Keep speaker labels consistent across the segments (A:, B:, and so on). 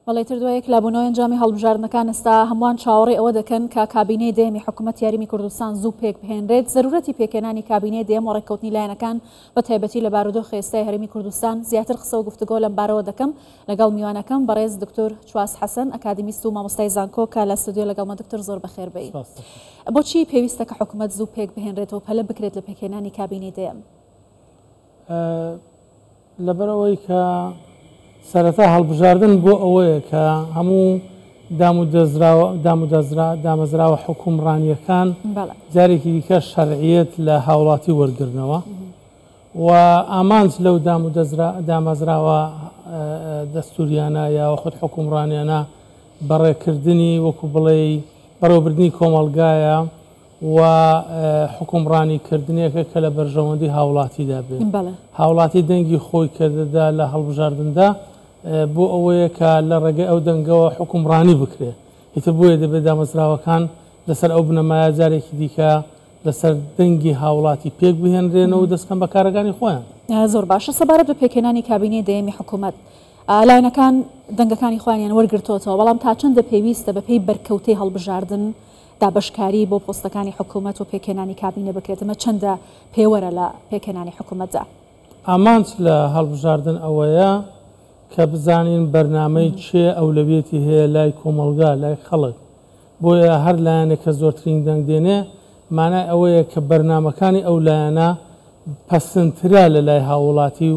A: بەڵێ تردوەیەک لابوونەوەی ئەنجامی هەڵبژاردنەکان ئێستا هەمووان چاوەڕێی ئەوە دەکەن کە کابینەی دێمی حکوومەت یاریمی کوردستان زوو پێک بهێنرێت. ضرورەتی پێکێنانی کابینەی دێم و ڕێککەوتنی لایەنەکان بە تایبەتی لە بارودۆخی ئێستای هەرێمی کوردستان زیاتر قسە و گفتوگۆ لەم بارەوە دەکەم لەگەڵ میوانەکەم بەڕێز دکتۆر چواس حەسەن ئەکادمیست و مامۆستای زانکۆ کە لە ستودیۆ لەگەڵمە دکتۆر زۆر بەخێر بێی. بۆچی پێویستە کە حکوومەت زوو پێک بهێنرێتەوە پەلە بکرێت لە پێکێنانی کابینەی دێم؟
B: لەبەرەوەی کە سەرەتا هەڵبژاردن بۆ ئەوەیە کە هەموو دامەزراوە حکومڕانیەکان جارێکی دیکە شەرعیەت لە هاوڵاتی وەرگرنەوە و ئامانج لەو دامەزراوە دەستوریانە یاوە خود حکومڕانیانە بەڕێکردنی وەکو بڵێ بەڕێوەبردننی کۆمەلگایە و حکومڕانیکردنیەکە کە لە بەرژەوەندی هاوڵاتیدا بێت. هاوڵاتی دەنگی خۆی کردەدا لە هەڵبژاردندا بۆ ئەوەیە کە لە ڕێگەی ئەو دەنگەوە حکومڕانی بکرێت. ئیتر بۆیە دەبێت دامەزراوەکان لەسەر ئەو بنەمایە جارێکی دیکە لەسەر دەنگی هاوڵاتی پێک بهێنرێنەوە و دەستکەم بە کارەکانی خۆیان.
A: زۆر باشە. سەبارەت بە پێکێنانی کابینەی دەیەمی حکوومەت لایەنەکان دەنگەکانی خۆیان وەرگرتوتەوە، بەڵام تا چەندە پێویستە بەپێی بەرکەوتەی هەڵبژاردن دابشکاری بۆ پۆستەکانی حکوومەت و پێکێنانی کابینە بکرێتمە چەندە پێوەرە لە پێکێنانی حکوومەتدا؟
B: ئامانج لە هەڵبژاردن ئەوەیە کە بزانین بەرنامەی چێ ئەولەویەتی هەیە لای کۆمەلگا لای خەڵک، بۆیە هەر لایەنێک کە زۆرترین دەنگ دێنێ مانای ئەوەیە کە بەرنمەکانی ئەو لایەنە پەسەندترا لە لای هاوڵاتی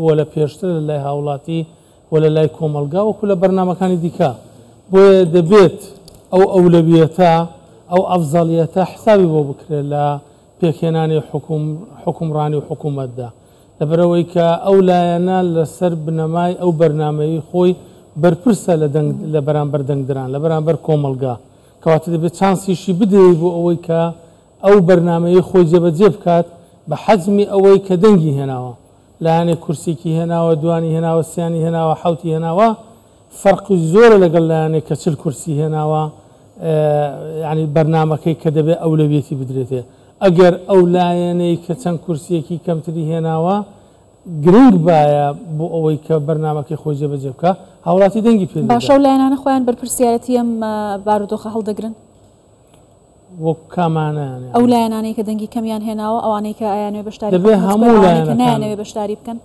B: وە لە پێشتر لە لای هاوڵاتی وە لە لای کۆمەلگا وەکو لە بەرنمەکانی دیکە. بۆیە دەبێت ئەو ئەولەویەتە ئەو ئەفزەڵیەتە حسابی بۆ بکرێت لە پێکێنانی حکومڕانی و حکوومەتدا، لەبەرەوەی کە ئەو لایەنە لەسەر بنەمای ئەو بەرنمەی خۆی بەرپرسە لە بەرامبەر دەنگدران لە بەرامبەر کۆمەلگا، کەواتە دەبێت چانسیشی بدەیت بۆ ئەوەی کە ئەو بەرنمەی خۆی جێبەجێ بکات بە حەزمی ئەوەی کە دەنگی هێناوە، لایەنێک کورسێکی هێناوە، دوانی هێناوە، سیانی هێناوە، حوتی هێناوە، فەرقی زۆرە لەگەڵ لایەنێک کە 40 کورسی هێناوە، ینی بەرنمەکەی کە دەبێت ئەولەویەتی بدرێتێ. ئەگەر ئەو لایەنەی کە چەند کورسیەکی کەمتری هێناوە گرنگ باە بۆ ئەوەی کە بەرنمەکەی خۆی جێبەجێ بکە، هاوڵاتی دەنگی پێ
A: باشە. و لایەنانە خۆیان بەرپرسیارەتی ئەم بارودۆخە هەڵدەگرن
B: وەک کامانیان
A: ئەو لایەنانەی کە دەنگی کەمیان هێناوە ئەوانەی کە ئایانوێ بەشداری نایانەوێ بەشداری بکەن،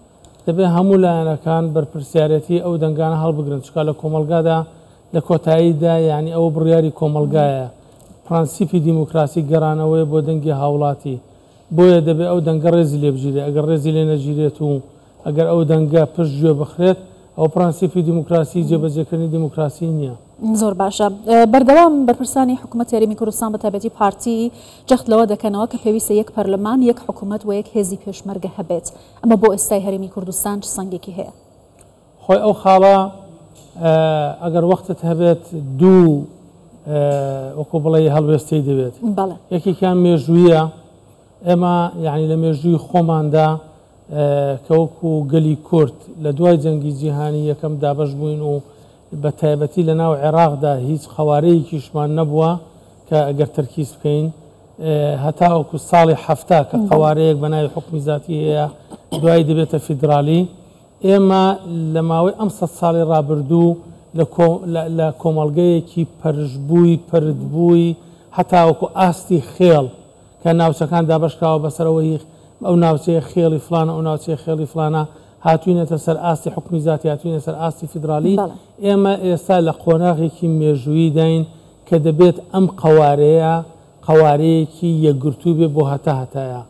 B: دەبێت هەموو لایەنەکان بەرپرسیارەتی ئەو دەنگانە هەڵبگرن، چکە لە کۆمەلگادا لە کۆتاییدا یعنی ئەوە بڕیاری کۆمەلگایە، پرەنسیپی دیموکراسی گەڕانەوەی بۆ دەنگی هاوڵاتی، بۆیە دەبێت ئەو دەنگە ڕێزی لێ بژیرێ. ئەگەر ڕێزی لێ نەژیرێت و ئەگەر ئەو دەنگە پشت گوێ بخرێت ئەو پرەنسیپی دیموکراسی جێبەجێکردنی دیموکراسی نییە.
A: زۆر باشە. بەردەوام بەرپرسانی حکوومەت یاریمی کوردستان بە تایبەتی پارتی جەخت لەوە دەکەنەوە کە پێویستە یەک پەرلەمان، یەک حکوومەت و یەک هێزی پێشمەرگە هەبێت. ئەمە بۆ ئێستای هەرێمی کوردستان چ سەنگێکی هەیە؟
B: خۆی ئەو خاڵە ئەگەر وەختت هەبێت دوو وەکو بڵێ هەڵوێستی دەبێت. یەکێکیان مێژوویە، ئێمە یعنی لە مێژووی خۆماندا کە وەکو گەلی کورد لە دوای جەنگی جیهانی یەکەم دابەش بووین و بە تایبەتی لە ناو عێراقدا هیچ خەوارەیەکیشمان نەبووە کە ئەگەر تەرکیز بکەین، هەتا وەکو ساڵی هەفتا کە قەوارەیەک بە ناوی حکمی ذاتی هەیە دوای دەبێتە فیدرالی. ئێمە لە ماوەی ئەم 100 ساڵی ڕابردوو لە کۆمەڵگەیەکی پەرشبووی پردبووی هەتا وەکو ئاستی خێڵ کە ناوچەکان دابشکراوە بەسەرەوەی ئەو ناوچەیە خێڵی فلانە ئەو ناوچەیە خێڵی فلانە هاتوینەتە سەر ئاستی حکمی ذاتی، هاتوینە سەر ئاستی فیدرالی. ئێمە ئێستا لە قۆناغێکی مێژووی داین کە دەبێت ئەم قەوارەیەکی یەکگرتوو بێ بۆ هەتایە،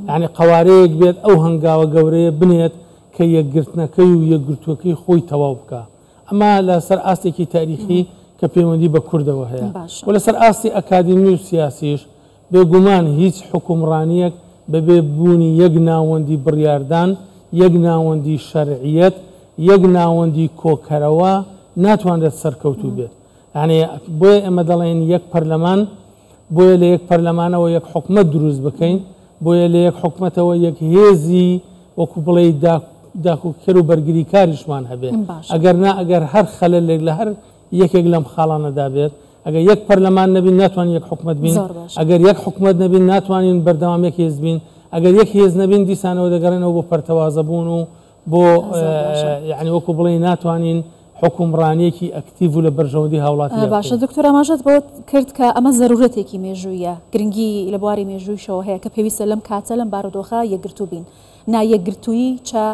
B: یعنی قەوارەیەک بێت ئەو هەنگاوە گەورەیە بنێت کە یەکگرتنەکەی و یەکگرتووەکەی خۆی تەواو بکە. ئەمە لەسەر ئاستێکی تاریخی کە پەیوەندی بە کوردەوە هەیە و لەسەر ئاستی ئەکادمی و سیاسیش بێگومان هیچ حکومڕانیەک بەبێ بوونی یەک ناوەندی بڕیاردان، یەک ناوەندی شەرعیەت، یەک ناوەندی کۆکەرەوە ناتوانێت سەرکەوتوو بێت. یعنی بۆیە ئێمە دەڵێن یەک پەرلەمان، بۆیە لە یەک پەرلەمانەوە یەک حکومەت دروست بکەین، بۆیە لە یەک حکومەتەوە یەک هێزی وەکو بڵێ داکوکەر و بەرگری کاریشمان هەبێت. ئەگەر نا ئەگەر هەر خەلەلێک لە هەر یەکێک لەم خاڵانەدا بێت، ئەگەر یەک پەرلەمان نەبین ناتوانین یەک حکومەت بین، ئەگەر یەک حکومەت نەبین ناتوانین بەردەوام یەک هێز بین، ئەگەر یەک هێز نەبین دیسانەوە دەگەڕێنەوە بۆ پەرتەوازەبوون و بۆ یعنی وەکو بڵێ ناتوانین حکومڕانیەکی ئەکتیڤ و لە بەرژەوەندی هاوڵاتی
A: باشە دکتۆر ئاماژەت بۆ کرد کە ئەمە ضرورەتێکی مێژوویە گرنگی لە بواری مێژوویشەوە هەیە کە پێویستە لەم کاتە لەم بارودۆخە یەکگرتو بین نایەکگرتووی چا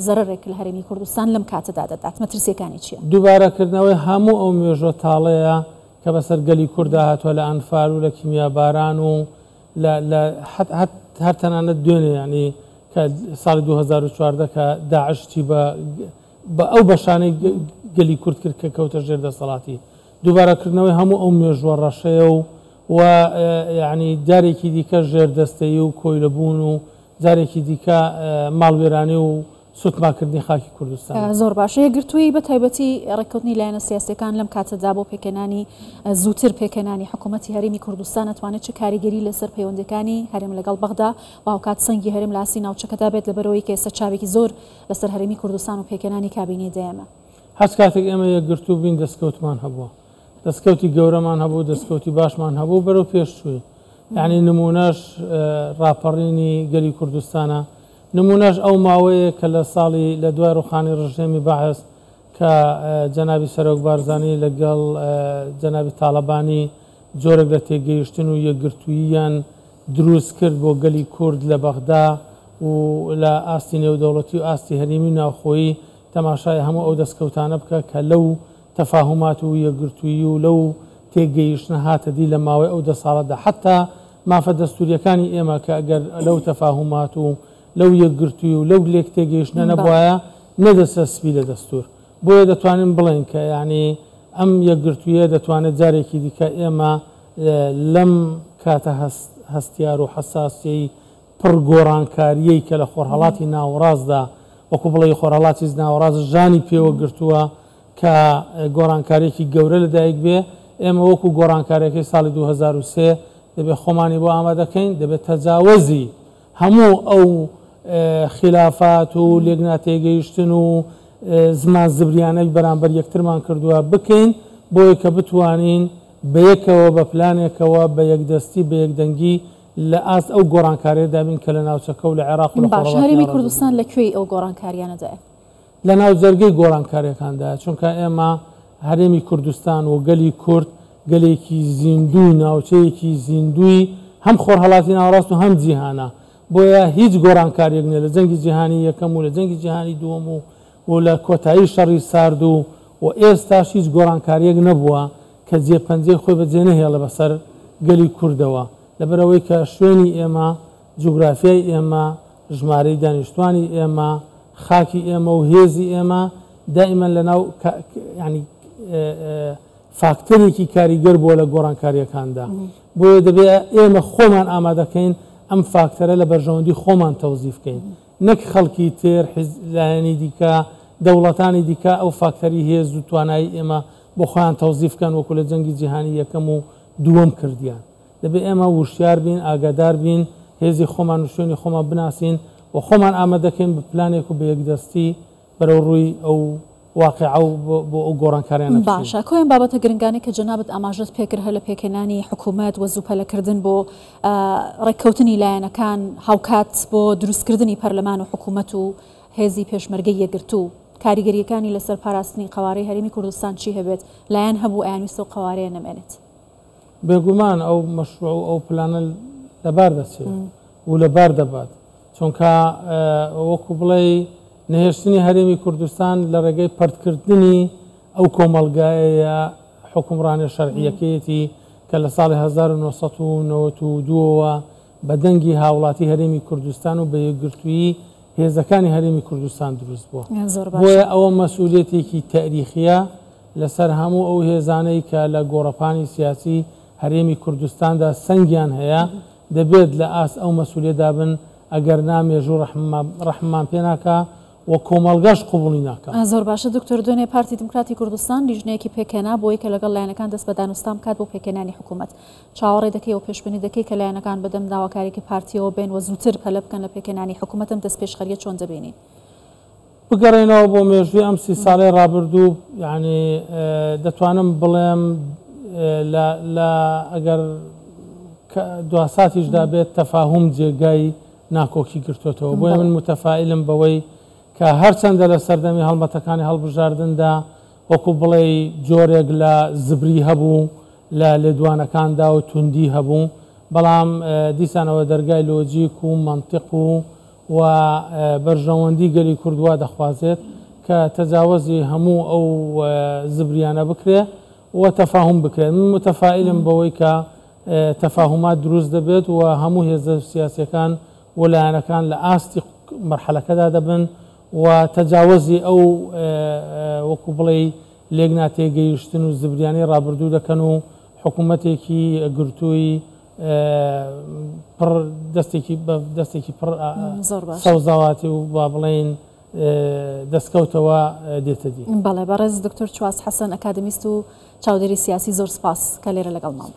A: زەرێک لە هەرێمی کوردستان لەم کاتەدا دەدات مەترسیەکانی چییە؟
B: دووبارەکردنەوەی هەموو ئەو مێژۆ تاڵەیە کە بەسەر گەلی کووردا هاتووە لە ئەنفال و لە کیمیاباران و هەر تەنانەت دوێنێ ینی کە ساڵی 2014 کە داعشتی بە ئەو بەشانەی گەلی کورد کرد کە کەوتە ژێر دەسەڵاتی دووبارەکردنەوەی هەموو ئەو مێژوە ڕەشەیە و یعنی جارێکی دیکە ژێر دەستەیی و کۆی لەبوون و جارێکی دیکە ماڵوێرانی و سوتماکردنی خاکی کوردستان
A: زۆر باشە یەکگرتووی بە تایبەتی ڕێککەوتنی لایەنە سیاسەکان لەم کاتەدا بۆ پێکەنانی زووتر پێکەنانی حکوومەتی هەرێمی کوردستان ئەتوانێت چه کاریگەری لەسەر پەیوەندەکانی هەرێم لەگەڵ بەغدا و هاوکات سەنگی هەرێم لاسی ناوچەکەدا بێت لەبەرەوەی کە ئێستا چاوێکی زۆر لەسەر هەرێمی کوردستان و پێکەنانی کابینێ دەیەمە
B: هەست کاتێک ئێمە یەکگرتوو بین دەستکەوتمان هەبووە دەستکەوتی گەورەمان هەبوو دەستکەوتی باشمان هەبوو بەرەو پێشچووی یعنی نمونەش ڕاپەڕینی گەلی کوردستانە نمونەش ئەو ماوەیە کە لە ساڵی لە دوای ڕوخانی ڕژێمی بەعس کە جەنابی سەرۆک بارزانی لەگەڵ جەنابی تاالبانی جۆرێک لە تێگەیشتن و یەکگرتووییان دروست کرد بۆ گەلی کورد لە بەغدا و لە ئاستی نێودەوڵەتی و ئاستی هەرێمی ناوخۆیی تەماشای هەموو ئەو دەستکەوتانە بکە کە لەو تەفاهمات و یەکگرتوویی و لەو تێگەیشتنە هاتەدی لە ماوەی ئەو دە ساڵەدا حتا مافە دەستوریەکانی ئێمە کە ئەگەر لەو تەفاهمات و لەو یەکگرتووی و لەو لێک تێگەیشتنە نەبووایە نەدەسە سپی لە دەستور بۆیە دەتوانین بڵێن کە یعنی ئەم یەکگرتوویە دەتوانێت جارێکی دیکە ئێمە لەم کاتە هەستیار و حساسیەی پڕ گۆڕانکاریەی کە لە خۆرهەڵاتی ناوەڕاستدا وەکو بڵێ خۆرهەڵاتی ناوەڕاست ژانی پێوە گرتووە کە گۆڕانکاریێکی گەورە لەدایک بێ ئێمە وەکو گۆڕانکاریەکەی ساڵی 2023 دەبێت خۆمانی بۆ ئامادەکەین دەبێت تەجاوەزی هەموو ئەو خلافات و لێک-ناتێگەیشتن و زمان زبریانەی بەرامبەر یەکترمان کردووە بکەین بۆیە کە بتوانین بەیەکەوە بە پلانێکەوە بە یەکدەستی بە یەکدەنگی لە ئاست ئەو گۆڕانکاریەدا بین کە لە ناوچەکە و لە عێراق و
A: باش هەرێمی کوردستان لەکوێی ئەو گۆڕانکاریانەدایە
B: لە ناو جەرگەی گۆڕانکاریەکاندا چونکە ئێمە هەرێمی کوردستان و گەلی کورد گەلێکی زیندوی ناوچەیەکی زیندوی هەم خۆرهەڵاتی ناوەڕاست و هەم جیهانە بۆیە هیچ گۆڕانکاریەک نیە لە جەنگی جیهانی یەکەم و لە جەنگی جیهانی دووەم و لە کۆتایی شەڕی سارد و ئێستاش هیچ گۆڕانکاریەک نەبووە کە جێپەنجەی خۆی بەجێ نەهێڵە بەسەر گەلی کوردەوە لەبەرەوەی کە شوێنی ئێمە جوگرافیای ئێمە ژمارەی دانیشتوانی ئێمە خاکی ئێمە و هێزی ئێمە دائیمەن لەناو ینی فاکتەرێکی کاریگەر بۆ لە گۆڕانکاریەکاندا بۆیە دەبێت ئێمە خۆمان ئامادەکەین ئەم فاکتەرە لە بەرژەوەندی خۆمان تەوزیفکەین نەک خەڵکی تر لایەنی دیکە دەوڵەتانی دیکە ئەو فاکتەری هێز و توانایی ئێمە بۆ خۆیان تەوزیفکەن وەکو لە جەنگی جیهانی یەکەم و دووەم کردیان دەبێت ئێمە وشیار بین ئاگادار بین هێزی خۆمان و شوێنی خۆمان بناسین و خۆمان ئامادەکەین بە پلانێک و بە یەکدەستی بەرەو ڕووی ئەو واقع بۆ ئەو گۆڕانکاریانە
A: باشە کۆیان بابەتە گرنگانی کە جەنابەت ئاماژەت پێکرد هە لە پێکەنانی حکوومەت و زووپەلەکردن بۆ ڕێککەوتنی لایەنەکان هاوکات بۆ دروستکردنی پەرلەمان و حکوومەت و هێزی پێشمەرگەی یەکگرتوو کاریگەریەکانی لەسەر پاراستنی قوارەی هەرێمی کوردستان چی هەبێت لایەن هەبوو ئەیانویستە و قوارەیە نەمێنێت
B: بێگومان ئەو مەشروع و ئەو پلانە لەبار دەچێت و لەبار دەبات چونکە وەکو بڵێ نهێشتنی هەرێمی کوردستان لە ڕێگەی پەرتکردنی ئەو کۆمەلگایە حکومڕانی شەرعیەکەیەتی کە لە ساڵی 1992ەوە بە دەنگی هاوڵاتی هەرێمی کوردستان و بە یەکگرتووی هێزەکانی هەرێمی کوردستان دروست بووە بۆیە ئەوە مەسئولیەتێکی تاریخیە لەسەر هەموو ئەو هێزانەی کە لە گۆڕەپانی سیاسی هەرێمی کوردستاندا سەنگیان هەیە دەبێت لە ئاست ئەو مەسئولیەتدا بن ئەگەر نامێژوو ڕەحممان پێ ناکە و کۆمەلگاش قوبوڵی ناکە
A: زۆر باشە دکتۆر دوێنێ پارتی دموکراتی کوردستان لیژنەیەکی پێکەنا بۆی کە لەگەڵ لایەنەکان دەست بە دانوستان بکات بۆ پێکەنانی حکوومەت چاوەڕێ دەکەی و پێشبینی دەکەی کە لایەنەکان بەدەم داواکاریەکی پارتیەوە بێن و زووتر پەلە بکەن لە پێکەنانی حکوومەتم دەست پێشخەریە چۆن دەبینی
B: بگەڕێنەوە بۆ مێژووی ئەم 30 ساڵەی ڕابردوو یعنی دەتوانم بڵێم ئەگەر دواساتیشدا بێت تەفاهم جێگای ناکۆکی گرتوێتەوە بۆیە من متەفائلم بەوەی کە هەرچەندە لە سەردەمی هەڵمەتەکانی هەڵبژاردندا وەکو بڵێ جۆرێک لە زبری هەبوو لە لێدوانەکاندا و توندی هەبوو بەڵام دیسانەوە دەرگای لۆجیک و منطق و بەرژەوەندی گەلی کوردوا دەخوازێت کە تەجاوزی هەموو ئەو زبریانە بکرێ و تەفاهم بکرێت. من متەفائلم بەوەی کە تەفاهمات دروست دەبێت و هەموو هێزە سیاسیەکان وەلایەنەکان لە ئاستی مەرحەلەکەدا دەبن و تەجاوزی ئەو وەکو بڵێ لێک ناتێگەیشتن و زبریانی ڕابردوو دەکەن و حکوومەتێکی گرتووی دەستێکی پڕ سەوزاواتی و با بڵێن دەستکەوتەوە دێتە دی.
A: بەڵێ بەڕێز دکتۆر چواس حەسەن ئەکادمیست و چاودێری سیاسی زۆر سپاس کە لێرە لەگەڵ ماڵ.